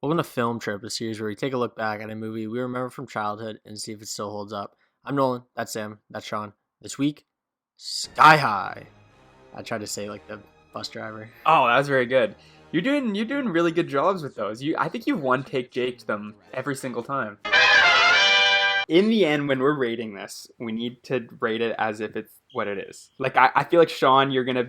Welcome to Film Trip, a series where we take a look back at a movie we remember from childhood and see if it still holds up. I'm Nolan, that's Sam, that's Sean. This week, Sky High. I tried to say like the bus driver. Oh, that was very good. You're doing really good jobs with those. I think you've one take Jaked them every single time. In the end, when we're rating this, we need to rate it as if it's what it is. Like I feel like Sean, you're gonna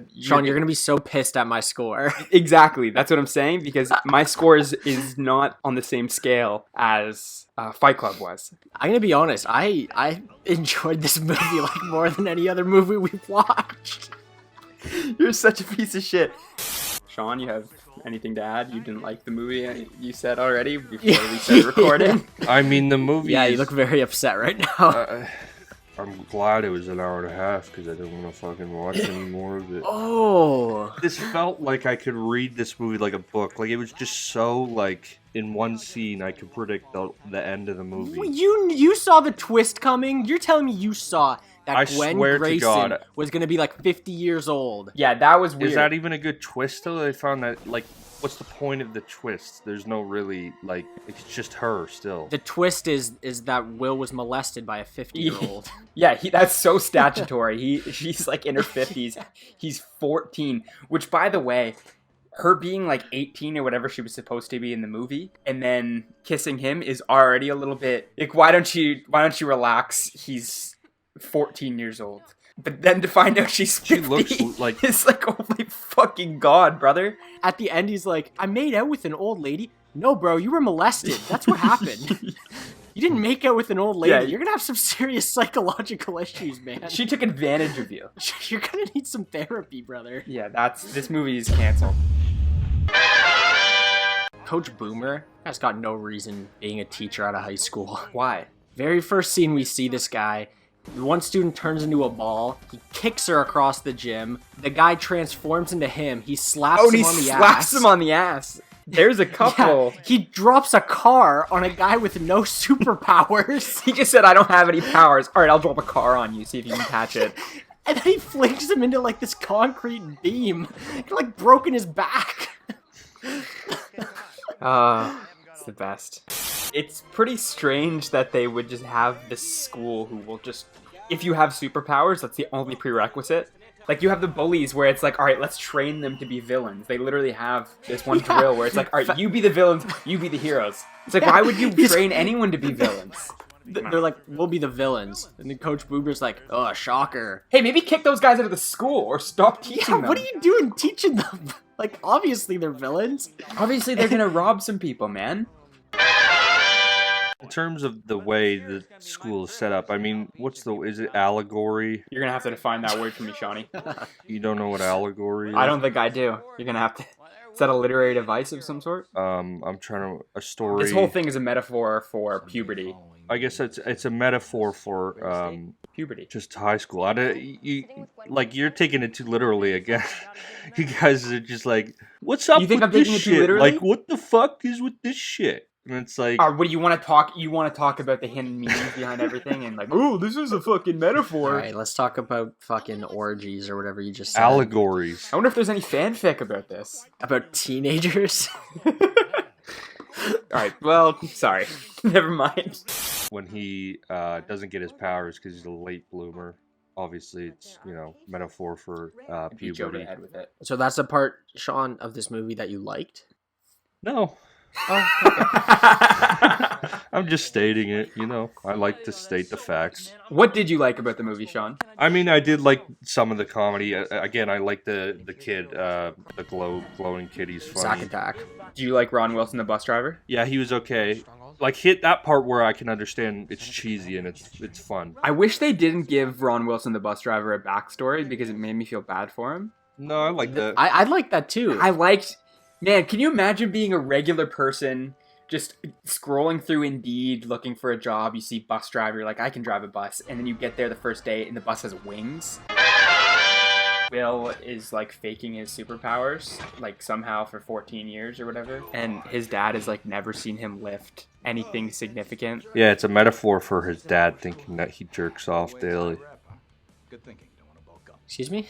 be so pissed at my score. Exactly, that's what I'm saying, because my score is not on the same scale as Fight Club was. I'm gonna be honest. I enjoyed this movie like more than any other movie we've watched. You're such a piece of shit. Sean, you have anything to add? You didn't like the movie you said already before we started recording? I mean, the movie you look very upset right now. I'm glad it was an hour and a half because I didn't want to fucking watch any more of it. Oh. This felt like I could read this movie like a book. Like, it was just so, like, in one scene I could predict the end of the movie. You saw the twist coming? You're telling me you saw that Gwen swear to Grayson God. was going to be like 50 years old? Yeah, that was weird. Is that even a good twist, though? I found that, like, what's the point of the twist? There's no really, like, it's just her still. The twist is that Will was molested by a 50-year-old. Yeah, that's so statutory. She's like in her 50s. He's 14, which, by the way, her being like 18 or whatever she was supposed to be in the movie, and then kissing him is already a little bit like, why don't you relax? He's 14 years old. But then to find out she's 50, she looks like it's like, oh my fucking god, brother. At the end, he's like, I made out with an old lady. No, bro, you were molested. That's what happened. You didn't make out with an old lady. Yeah. You're going to have some serious psychological issues, man. She took advantage of you. You're going to need some therapy, brother. Yeah, this movie is canceled. Coach Boomer has got no reason being a teacher out of high school. Why? Very first scene we see this guy. One student turns into a ball. He kicks her across the gym. The guy transforms into him. He slaps him on the ass. Slaps him on the ass. There's a couple. Yeah, he drops a car on a guy with no superpowers. He just said, I don't have any powers. All right, I'll drop a car on you, see if you can catch it. And then he flings him into like this concrete beam. He like broken his back. It's the best. It's pretty strange that they would just have this school who will just, if you have superpowers, that's the only prerequisite. Like, you have the bullies where it's like, all right, let's train them to be villains. They literally have this one drill where it's like, all right, you be the villains, you be the heroes. It's like, why would you train anyone to be villains? They're like, we'll be the villains. And then Coach Boomer's like, oh, shocker. Hey, maybe kick those guys out of the school or stop teaching them. What are you doing teaching them? Like, obviously they're villains. Obviously they're gonna rob some people, man. In terms of the way the school is set up, I mean, is it allegory? You're gonna have to define that word for me, Shawnee. You don't know what allegory is? I don't think I do. You're gonna have to. Is that a literary device of some sort? I'm trying to, a story. This whole thing is a metaphor for puberty. I guess it's a metaphor for Puberty. just high school. You're taking it too literally again. You guys are just like, what's up You think with I'm this taking it too shit? literally? Like, what the fuck is with this shit? And it's like, What do you want to talk? You want to talk about the hidden meanings behind everything, and like, oh, this is a fucking metaphor. All right, let's talk about fucking orgies or whatever you just said. allegories. I wonder if there's any fanfic about this. About teenagers. All right, well, sorry, never mind. When he doesn't get his powers because he's a late bloomer. Obviously, it's, metaphor for Beat you over the puberty. head with it. So that's the part, Sean, of this movie that you liked? No. Oh, okay. I'm just stating it, I like to state the facts. What did you like about the movie, Sean? I mean, I did like some of the comedy. Again, I like the kid, the glowing kid. He's funny. Zack Attack. Do you like Ron Wilson, the bus driver? Yeah, he was okay. Like, hit that part where I can understand it's cheesy and it's fun. I wish they didn't give Ron Wilson, the bus driver, a backstory because it made me feel bad for him. No, I like that. I like that too. Man, can you imagine being a regular person, just scrolling through Indeed, looking for a job, you see bus driver, you're like, I can drive a bus, and then you get there the first day and the bus has wings? Will is like faking his superpowers, like somehow for 14 years or whatever, and his dad has like never seen him lift anything significant. Yeah, it's a metaphor for his dad thinking that he jerks off daily. Excuse me?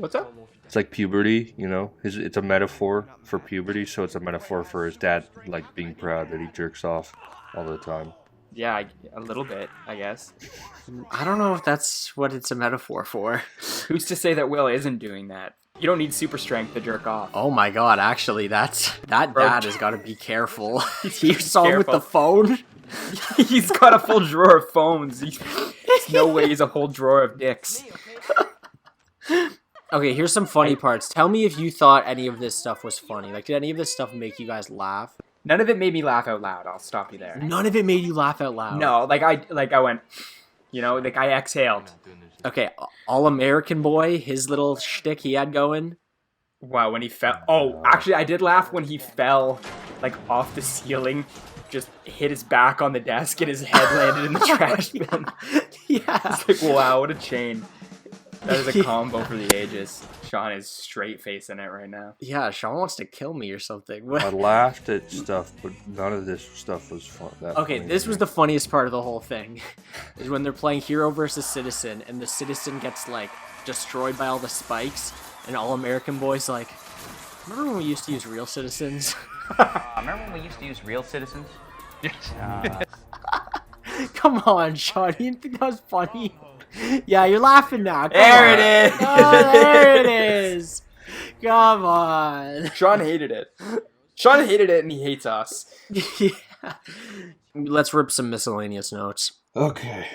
What's up? It's like puberty, you know. It's a metaphor for puberty, so it's a metaphor for his dad, like being proud that he jerks off all the time. Yeah, a little bit, I guess. I don't know if that's what it's a metaphor for. Who's to say that Will isn't doing that? You don't need super strength to jerk off. Oh my god, actually, that Bro. dad has got to be careful. You saw him with Careful. the phone? He's got a full drawer of phones. There's no way he's a whole drawer of dicks. Okay, here's some funny parts. Tell me if you thought any of this stuff was funny. Like, did any of this stuff make you guys laugh? None of it made me laugh out loud. I'll stop you there. None of it made you laugh out loud. No, I went, like I exhaled. Okay, All American Boy, his little shtick he had going. Wow, when he fell. Oh, actually, I did laugh when he fell, like, off the ceiling, just hit his back on the desk, and his head landed in the trash bin. Yeah. It's like, wow, what a chain. That is a combo for the ages. Sean is straight facing it right now. Yeah, Sean wants to kill me or something. I laughed at stuff, but none of this stuff was fun. Okay, this was the funniest part of the whole thing. Is when they're playing hero versus citizen, and the citizen gets, like, destroyed by all the spikes, and All American Boy's like, remember when we used to use real citizens? Remember when we used to use real citizens? Come on, Sean, you didn't think that was funny? Yeah, you're laughing now. Come There on. it is! Oh, there it is! Come on. Sean hated it. Sean hated it, and he hates us. Yeah. Let's rip some miscellaneous notes. Okay.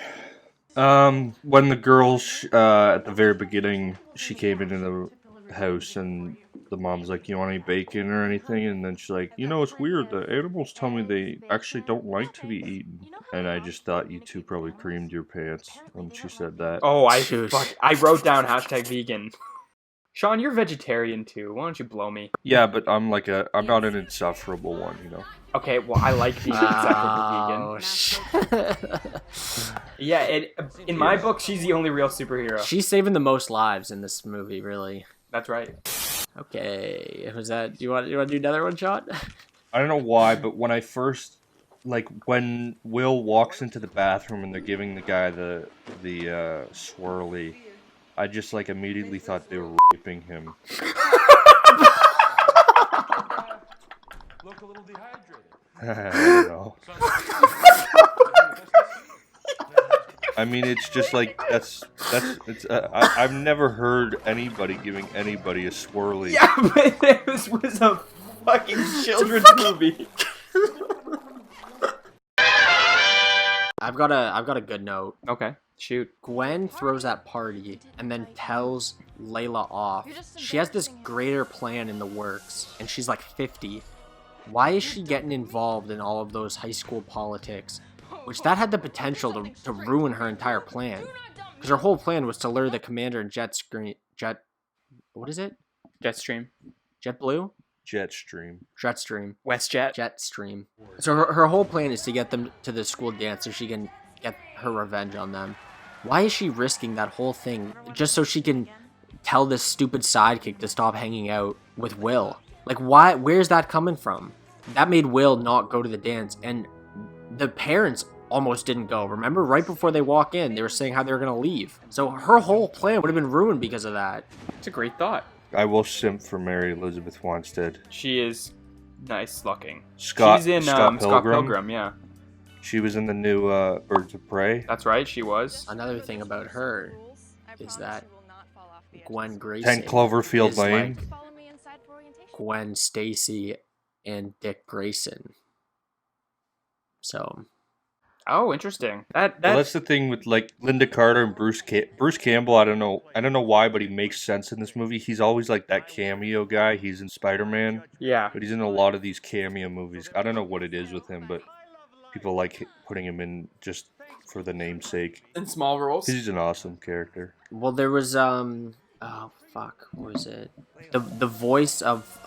When the girl, at the very beginning, she came into the house and the mom's like, you want any bacon or anything? And then she's like, it's weird. The animals tell me they actually don't like to be eaten. And I just thought you two probably creamed your pants when she said that. Oh, Shush. I wrote down #vegan. Sean, you're vegetarian too. Why don't you blow me? Yeah, but I'm not an insufferable one, Okay, well, I like being Oh, vegan. Yeah, in my book, she's the only real superhero. She's saving the most lives in this movie, really. That's right. Okay, was that? Do you want to do another one shot? I don't know why, but when I first, when Will walks into the bathroom and they're giving the guy the swirly, I just immediately thought they were raping him. Look a little dehydrated. I don't know. I mean, it's just I've never heard anybody giving anybody a swirly. Yeah, but this was a fucking children's movie. I've got a good note. Okay, shoot. Gwen throws that party and then tells Layla off. She has this greater plan in the works, and she's like 50. Why is she getting involved in all of those high school politics? Which that had the potential to ruin her entire plan. Because her whole plan was to lure the commander and what is it? Jetstream. JetBlue? Jetstream. Jetstream. WestJet. Jetstream. So her whole plan is to get them to the school dance so she can get her revenge on them. Why is she risking that whole thing just so she can tell this stupid sidekick to stop hanging out with Will? Like, why? Where's that coming from? That made Will not go to the dance, and the parents almost didn't go. Remember, right before they walk in, they were saying how they were going to leave. So her whole plan would have been ruined because of that. It's a great thought. I will simp for Mary Elizabeth Winstead. She is nice looking. Scott, She's in Scott Scott Pilgrim. Pilgrim, yeah. She was in the new Birds of Prey. That's right, she was. Another thing about her is that Gwen Grayson 10 Cloverfield is Lane. like Gwen Stacy and Dick Grayson. So Oh, interesting. Well, that's the thing with Linda Carter and Bruce Campbell. I don't know why, but he makes sense in this movie. He's always like that cameo guy. He's in Spider-Man, yeah. but he's in a lot of these cameo movies. I don't know what it is with him, but people like putting him in just for the namesake. In small roles. He's an awesome character. well, there was oh fuck, what was it? The voice of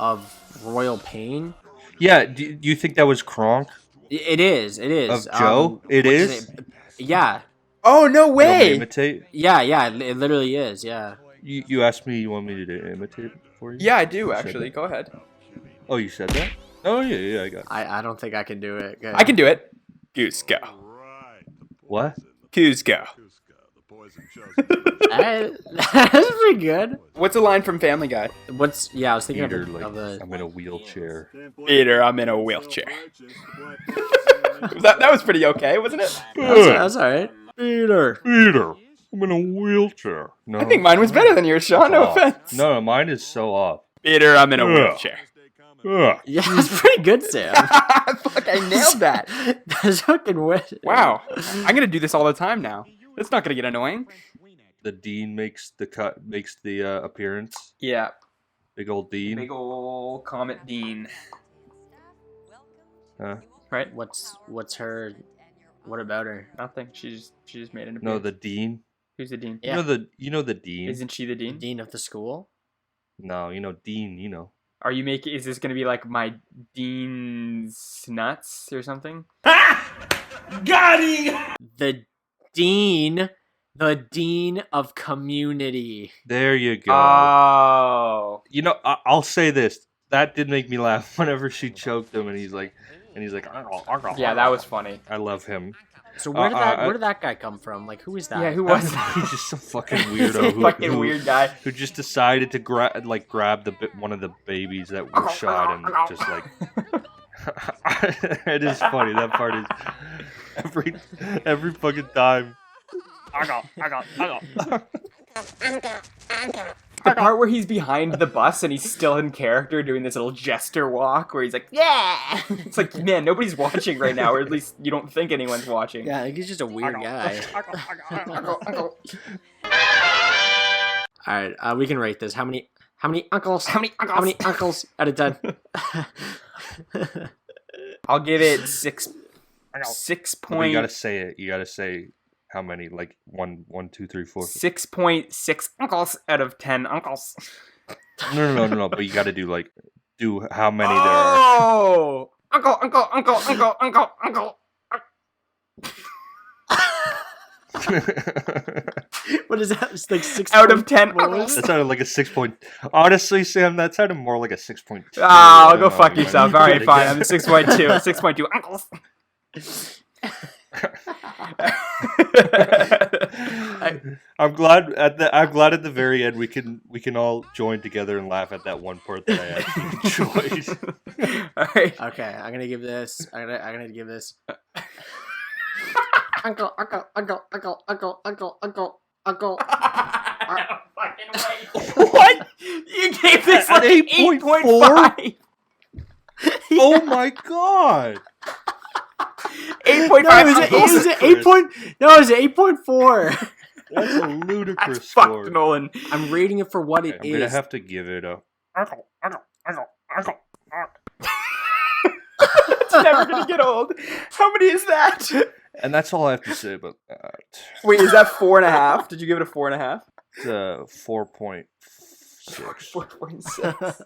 Royal Pain. Yeah, do you think that was Kronk? It is. Of Joe? It what's is? his name? Yeah. Oh, no You want me to way! imitate? Yeah. It literally is. Yeah. You asked me. You want me to imitate it for you? Yeah, I do, said actually. that? Go ahead. Oh, you said that? Oh yeah, I got it. I don't think I can do it. I can do it. Goose, go. What? Goose, go. That's pretty good. What's a line from Family Guy? I was thinking Peter, of, like, of a. I'm in a wheelchair. Peter, I'm in a wheelchair. that was pretty okay, wasn't it? That's all right. Peter. Peter, I'm in a wheelchair. No, I think mine was better than yours, Sean. No off. offense. No, mine is so off. Peter, I'm in a Ugh. wheelchair. Ugh. Yeah, that's pretty good, Sam. Fuck, I nailed that. That's fucking weird. Wow. I'm gonna do this all the time now. It's not gonna get annoying. The dean makes the appearance. Yeah. Big old dean. Big ol' Comet Dean. Huh? Right? What's her? What about her? Nothing. She just made an appearance. No, the dean. Who's the dean? Yeah. You know the dean. Isn't she the The dean? dean of the school. No, you know dean. You know. Are you making? Is this gonna be like my dean's nuts or something? The dean. The dean of community. There you go. Oh. You know, I'll say this. That did make me laugh whenever she choked him, and he's like, Yeah, that was funny. I love him. So where did that guy come from? Like, who is that? Yeah, who was that? He's just some fucking weirdo. Fucking weird guy. Who just decided to grab one of the babies that were shot and just like. It is funny. That part is every fucking time. The part where he's behind the bus and he's still in character doing this little jester walk where he's like, yeah! It's like, man, nobody's watching right now, or at least you don't think anyone's watching. Yeah, I think he's just a weird guy. All right, we can rate this. How many uncles? How many uncles out of 10? I'll give it 6 But you gotta say it. You gotta say how many? Like 1, 2, 3, 4. 6.6 uncles out of 10 uncles. No. But you gotta do how many there are. Oh! Uncle. What is that? It's like 6 Out of 10 uncles. That sounded like a 6 point. Honestly, Sam, that sounded more like a 6.2. Oh, go fuck yourself. Alright, fine. I'm at 6.2. 6.2 uncles. I'm glad at the very end we can all join together and laugh at that one part that I actually enjoyed. Alright. Okay, I'm gonna give this. Uncle. What? You gave this like 8.5. Oh my god! 8.5. No, it was 8.4. That's a ludicrous That's score. fucked, Nolan. I'm rating it for what it I'm is. gonna have to give it a. It's never gonna get old. How many is that? And that's all I have to say about that. Wait, is that 4.5? Did you give it a 4.5? It's a 4.6. 4.6.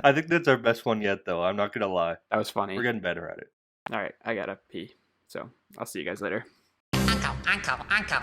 I think that's our best one yet, though. I'm not gonna lie. That was funny. We're getting better at it. All right, I gotta pee. So I'll see you guys later. Uncle.